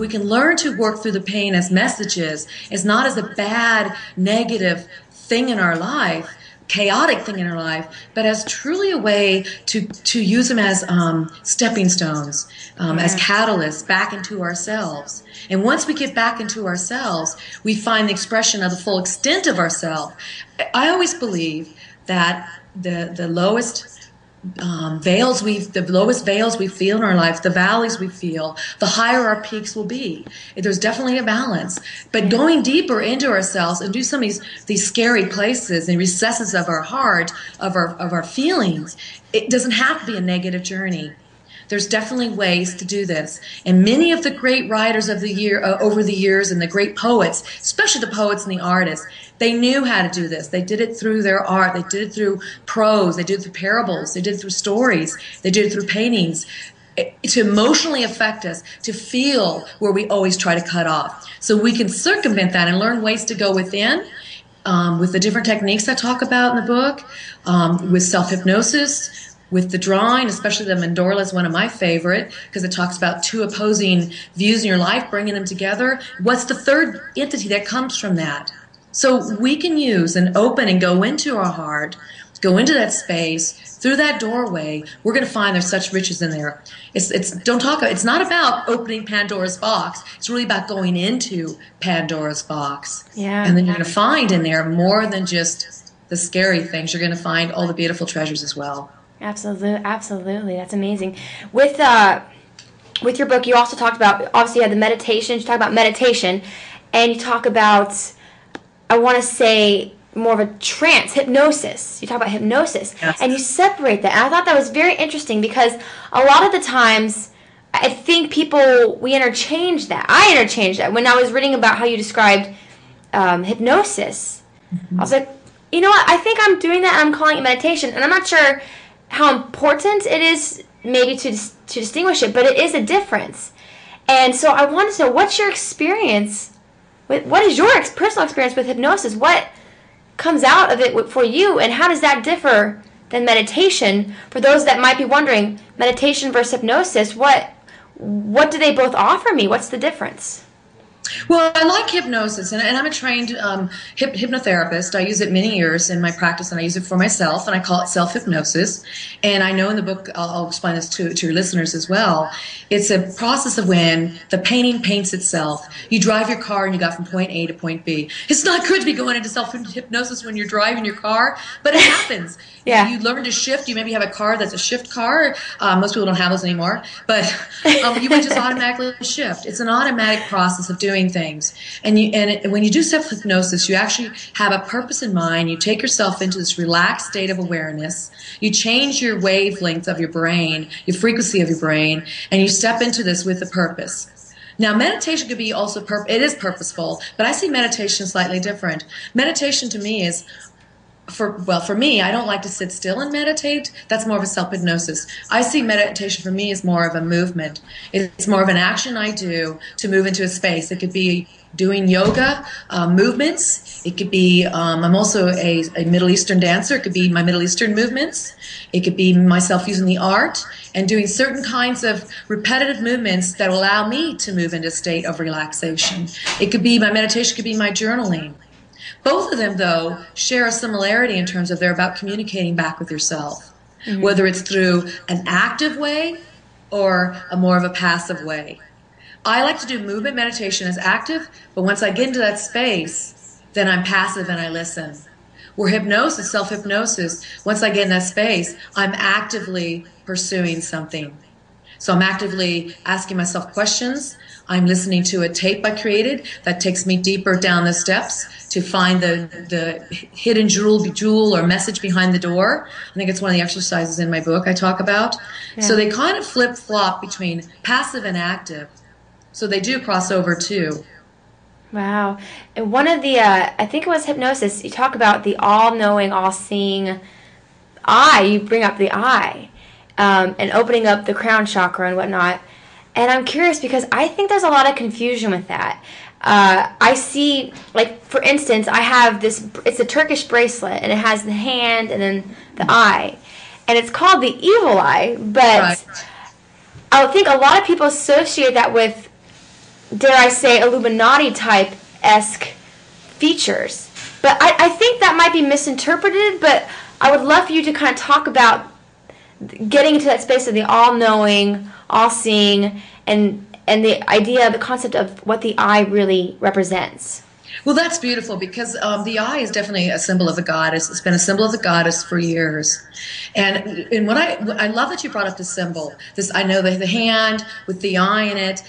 we can learn to work through the pain as messages, as not as a bad, negative thing in our life, chaotic thing in our life, but as truly a way to use them as stepping stones, as catalysts back into ourselves. And once we get back into ourselves, we find the expression of the full extent of ourselves. I always believe that the lowest veils we feel in our life, the valleys we feel, the higher our peaks will be. There's definitely a balance. But going deeper into ourselves and do some of these scary places and recesses of our heart, of our feelings, it doesn't have to be a negative journey. There's definitely ways to do this. And many of the great writers of the year over the years, and the great poets, especially the poets and the artists, they knew how to do this. They did it through their art. They did it through prose. They did it through parables. They did it through stories. They did it through paintings to emotionally affect us, to feel where we always try to cut off. So we can circumvent that and learn ways to go within with the different techniques I talk about in the book, with self-hypnosis, with the drawing, especially the mandorla is one of my favorite because it talks about two opposing views in your life, bringing them together. What's the third entity that comes from that? So we can use and open and go into our heart, go into that space, through that doorway. We're going to find there's such riches in there. It's not about opening Pandora's box. It's really about going into Pandora's box. Yeah. And then you're going to find in there more than just the scary things. You're going to find all the beautiful treasures as well. Absolutely. That's amazing. With your book, you also talked about, obviously you had the meditation, you talk about meditation, and you talk about, I want to say, more of a trance, hypnosis. You talk about hypnosis, yes. And you separate that. And I thought that was very interesting because a lot of the times, I think we interchange that. I interchanged that. When I was reading about how you described hypnosis, I was like, you know what, I think I'm doing that and I'm calling it meditation, and I'm not sure how important it is maybe to distinguish it, but it is a difference. And so I wanted to know, what's your experience what is your personal experience with hypnosis? What comes out of it for you, and how does that differ than meditation? For those that might be wondering, meditation versus hypnosis, what do they both offer me? What's the difference? Well, I like hypnosis, and I'm a trained hypnotherapist. I use it many years in my practice, and I use it for myself, and I call it self-hypnosis. And I know in the book, I'll explain this to your listeners as well, it's a process of when the painting paints itself. You drive your car, and you got from point A to point B. It's not good to be going into self-hypnosis when you're driving your car, but it happens. Yeah. You learn to shift. You maybe have a car that's a shift car. Most people don't have those anymore, but you would just automatically shift. It's an automatic process of doing things. And when you do self-hypnosis, you actually have a purpose in mind. You take yourself into this relaxed state of awareness. You change your wavelength of your brain, your frequency of your brain, and you step into this with a purpose. Now, meditation could be also it is purposeful, but I see meditation slightly different. Meditation to me is, for me, I don't like to sit still and meditate. That's more of a self-hypnosis. I see meditation for me as more of a movement. It's more of an action I do to move into a space. It could be doing yoga movements. It could be, I'm also a Middle Eastern dancer. It could be my Middle Eastern movements. It could be myself using the art and doing certain kinds of repetitive movements that allow me to move into a state of relaxation. It could be, my meditation could be my journaling. Both of them, though, share a similarity in terms of they're about communicating back with yourself, whether it's through an active way or a more of a passive way. I like to do movement meditation as active, but once I get into that space, then I'm passive and I listen. Where hypnosis, self-hypnosis, once I get in that space, I'm actively pursuing something. So I'm actively asking myself questions. I'm listening to a tape I created that takes me deeper down the steps to find the hidden jewel or message behind the door. I think it's one of the exercises in my book I talk about. Yeah. So they kind of flip-flop between passive and active. So they do cross over too. Wow. And one of the, I think it was hypnosis, you talk about the all-knowing, all-seeing eye. You bring up the eye and opening up the crown chakra and whatnot. And I'm curious because I think there's a lot of confusion with that. I see, like, for instance, I have this, it's a Turkish bracelet, and it has the hand and then the eye. And it's called the evil eye, but right. I think a lot of people associate that with dare I say, Illuminati type-esque features. But I think that might be misinterpreted, but I would love for you to kind of talk about getting into that space of the all-knowing, all-seeing, and the idea, the concept of what the eye really represents. Well, that's beautiful because the eye is definitely a symbol of the goddess. It's been a symbol of the goddess for years. And when I love that you brought up this symbol. This, I know the hand with the eye in it.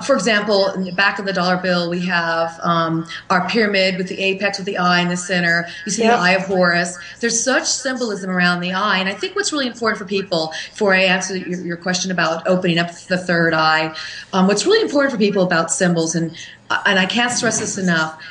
For example, in the back of the dollar bill, we have our pyramid with the apex with the eye in the center. You see the eye of Horus. There's such symbolism around the eye. And I think what's really important for people, before I answer your question about opening up the third eye, what's really important for people about symbols, and I can't stress this enough,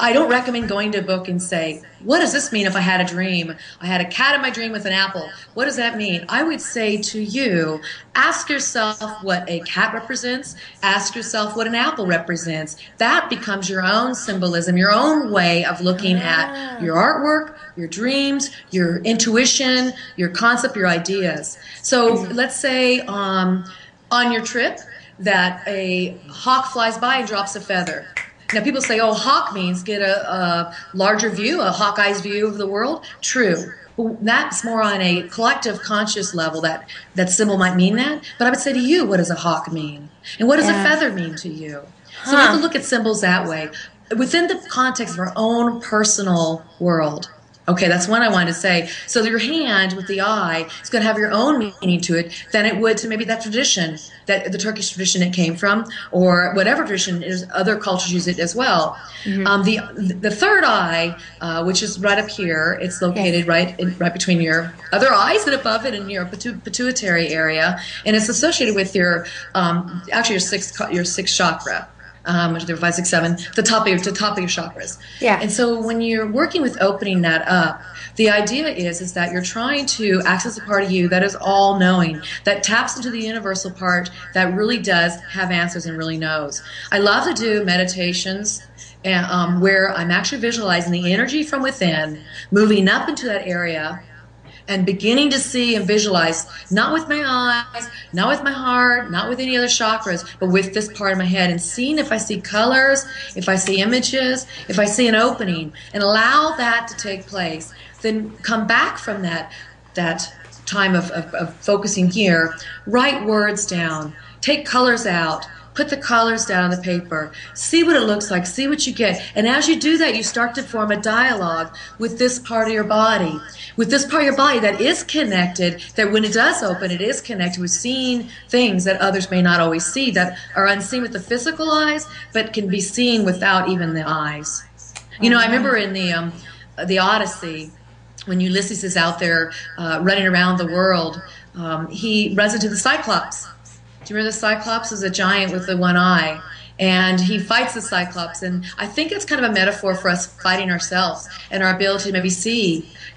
I don't recommend going to a book and say, what does this mean if I had a dream? I had a cat in my dream with an apple. What does that mean? I would say to you, ask yourself what a cat represents. Ask yourself what an apple represents. That becomes your own symbolism, your own way of looking at your artwork, your dreams, your intuition, your concept, your ideas. So let's say on your trip that a hawk flies by and drops a feather. Now, people say, oh, hawk means get a larger view, a hawkeye's view of the world. True. But that's more on a collective conscious level, that symbol might mean that. But I would say to you, what does a hawk mean? And what does a feather mean to you? So we have to look at symbols that way, within the context of our own personal world. Okay, that's one I wanted to say. So your hand with the eye is going to have your own meaning to it than it would to maybe that tradition, that the Turkish tradition it came from, or whatever tradition is. Other cultures use it as well. The third eye, which is right up here, it's located right between your other eyes and above it in your pituitary area, and it's associated with your actually your sixth chakra. 1, 2, 3, 4, 5, 6, 7, the top of your chakras. Yeah. And so when you're working with opening that up, the idea is that you're trying to access a part of you that is all-knowing, that taps into the universal part that really does have answers and really knows. I love to do meditations where I'm actually visualizing the energy from within, moving up into that area, and beginning to see and visualize, not with my eyes, not with my heart, not with any other chakras, but with this part of my head, and seeing if I see colors, if I see images, if I see an opening, and allow that to take place. Then come back from that time of focusing here, write words down, take colors out, put the colors down on the paper, see what it looks like, see what you get. And as you do that, you start to form a dialogue with this part of your body. With this part of your body that is connected, that when it does open, it is connected with seeing things that others may not always see, that are unseen with the physical eyes, but can be seen without even the eyes. You know, I remember in the Odyssey, when Ulysses is out there running around the world, he runs into the Cyclops. Do you remember the Cyclops is a giant with the one eye? And he fights the Cyclops. And I think it's kind of a metaphor for us fighting ourselves and our ability to maybe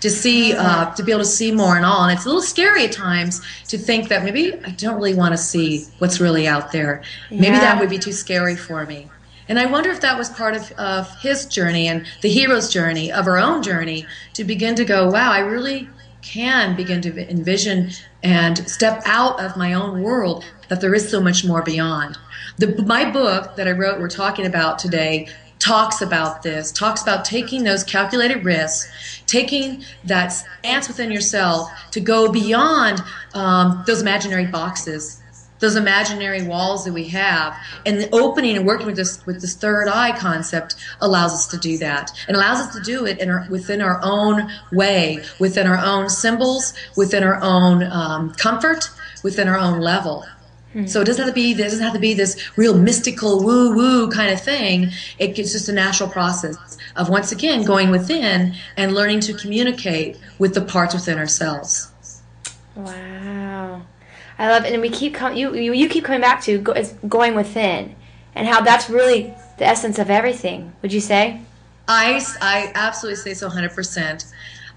to be able to see more and all. And it's a little scary at times to think that maybe I don't really want to see what's really out there. Maybe that would be too scary for me. And I wonder if that was part of his journey and the hero's journey, of our own journey, to begin to go, wow, I really can begin to envision and step out of my own world, that there is so much more beyond. My book that I wrote, we're talking about today, talks about this, talks about taking those calculated risks, taking that stance within yourself to go beyond those imaginary boxes, those imaginary walls that we have, and the opening and working with this third eye concept allows us to do that, and allows us to do it within our own way, within our own symbols, within our own comfort, within our own level. So it doesn't have to be this real mystical woo-woo kind of thing. It's just a natural process of, once again, going within and learning to communicate with the parts within ourselves. Wow. I love it. And we keep you keep coming back to going within, and how that's really the essence of everything. Would you say? I absolutely say so, 100%.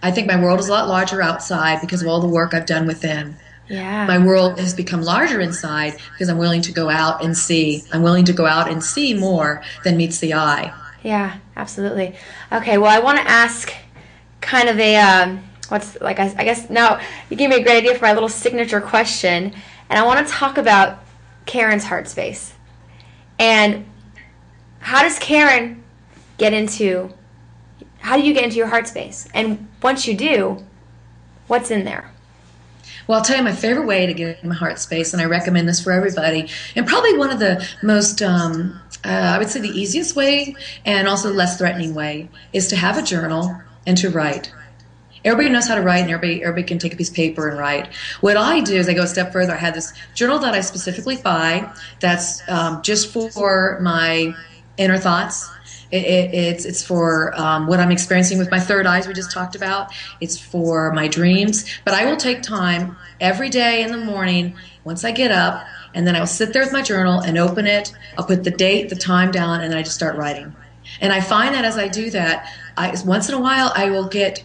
I think my world is a lot larger outside because of all the work I've done within. Yeah. My world has become larger inside because I'm willing to go out and see. I'm willing to go out and see more than meets the eye. Yeah, absolutely. Okay, well, I want to ask kind of a, I guess now you gave me a great idea for my little signature question, and I want to talk about Karen's heart space. And how does Karen how do you get into your heart space? And once you do, what's in there? Well, I'll tell you my favorite way to get in my heart space, and I recommend this for everybody, and probably one of the most, I would say the easiest way and also the less threatening way, is to have a journal and to write. Everybody knows how to write, and everybody can take a piece of paper and write. What I do is I go a step further. I have this journal that I specifically buy that's just for my inner thoughts. It's for what I'm experiencing with my third eyes we just talked about. It's for my dreams. But I will take time every day in the morning once I get up, and then I will sit there with my journal and open it. I'll put the date, the time down, and then I just start writing. And I find that as I do that, once in a while I will get,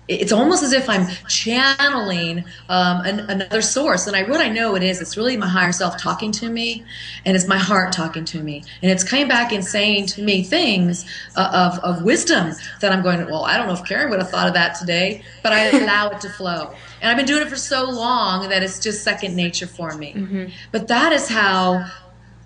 it's almost as if I'm channeling another source. And what I know it is, it's really my higher self talking to me, and it's my heart talking to me. And it's coming back and saying to me things of wisdom that I'm going, well, I don't know if Karen would have thought of that today, but I allow it to flow. And I've been doing it for so long that it's just second nature for me. Mm-hmm. But that is how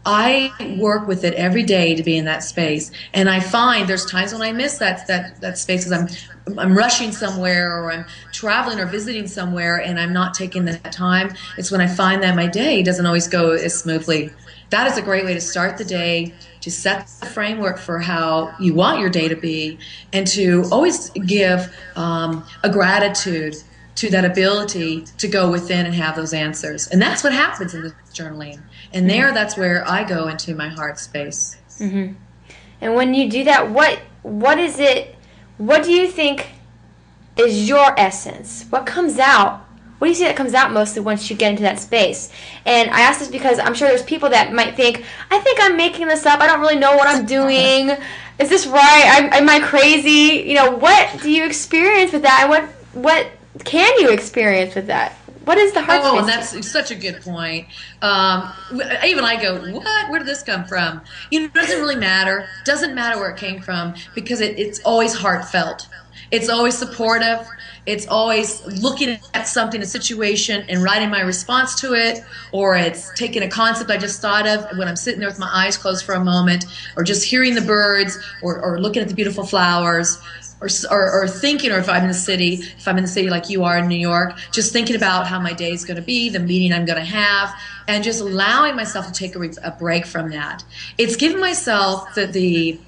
I work with it every day to be in that space. And I find there's times when I miss that space because I'm rushing somewhere, or I'm traveling or visiting somewhere, and I'm not taking that time. It's when I find that my day doesn't always go as smoothly. That is a great way to start the day, to set the framework for how you want your day to be, and to always give a gratitude to that ability to go within and have those answers. And that's what happens in the journaling. And that's where I go into my heart space. Mm-hmm. And when you do that, what is it? What do you think is your essence? What comes out? What do you see that comes out mostly once you get into that space? And I ask this because I'm sure there's people that might think, I think I'm making this up. I don't really know what I'm doing. Is this right? Am I crazy? What do you experience with that? And what can you experience with that? What is the heart space? Oh, that's such a good point. Even I go, what? Where did this come from? It doesn't really matter. Doesn't matter where it came from, because it's always heartfelt. It's always supportive. It's always looking at something, a situation, and writing my response to it, or it's taking a concept I just thought of when I'm sitting there with my eyes closed for a moment, or just hearing the birds, or looking at the beautiful flowers, or thinking, or if I'm in the city like you are in New York, just thinking about how my day is going to be, the meeting I'm going to have, and just allowing myself to take a break from that. It's giving myself the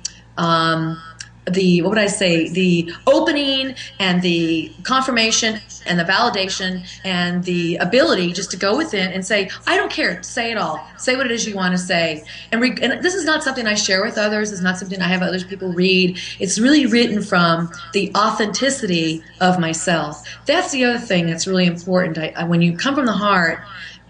what would I say, the opening and the confirmation and the validation and the ability just to go within and say, I don't care, say it all. Say what it is you want to say. And this is not something I share with others. It's not something I have other people read. It's really written from the authenticity of myself. That's the other thing that's really important. When you come from the heart,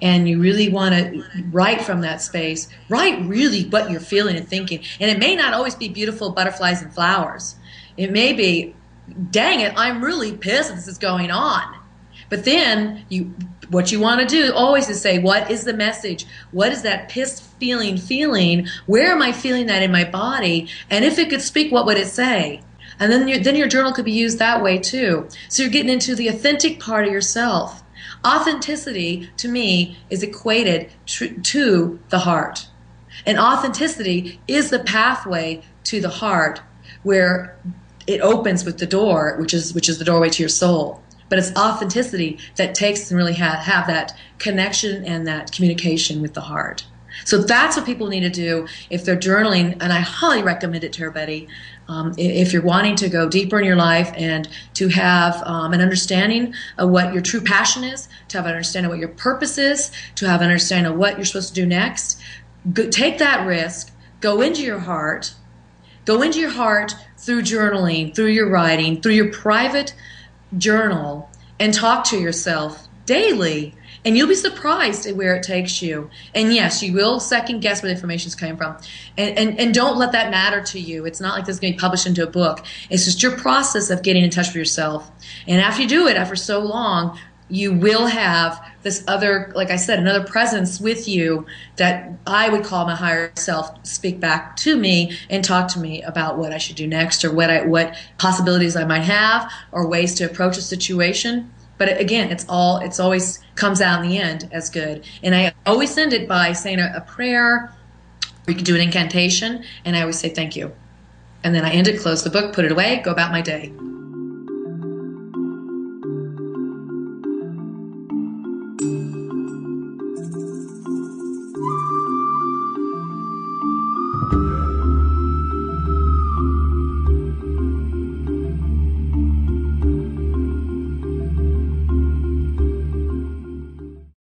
and you really want to write from that space, write really what you're feeling and thinking. And it may not always be beautiful butterflies and flowers. It may be, dang it, I'm really pissed that this is going on. But then what you want to do always is say, what is the message? What is that pissed feeling? Where am I feeling that in my body? And if it could speak, what would it say? And then your journal could be used that way too. So you're getting into the authentic part of yourself. Authenticity, to me, is equated to the heart. And authenticity is the pathway to the heart, where it opens with the door, which is the doorway to your soul. But it's authenticity that takes and really have that connection and that communication with the heart. So that's what people need to do if they're journaling, and I highly recommend it to everybody. If you're wanting to go deeper in your life and to have an understanding of what your true passion is, to have an understanding of what your purpose is, to have an understanding of what you're supposed to do next, take that risk, go into your heart through journaling, through your writing, through your private journal, and talk to yourself daily. And you'll be surprised at where it takes you. And yes, you will second guess where the information is coming from. And don't let that matter to you. It's not like this is going to be published into a book. It's just your process of getting in touch with yourself. And after you do it, after so long, you will have this other, like I said, another presence with you that I would call my higher self speak back to me and talk to me about what I should do next, or what possibilities I might have, or ways to approach a situation. But again, it's always comes out in the end as good. And I always end it by saying a prayer, you can do an incantation, and I always say thank you. And then I end it, close the book, put it away, go about my day.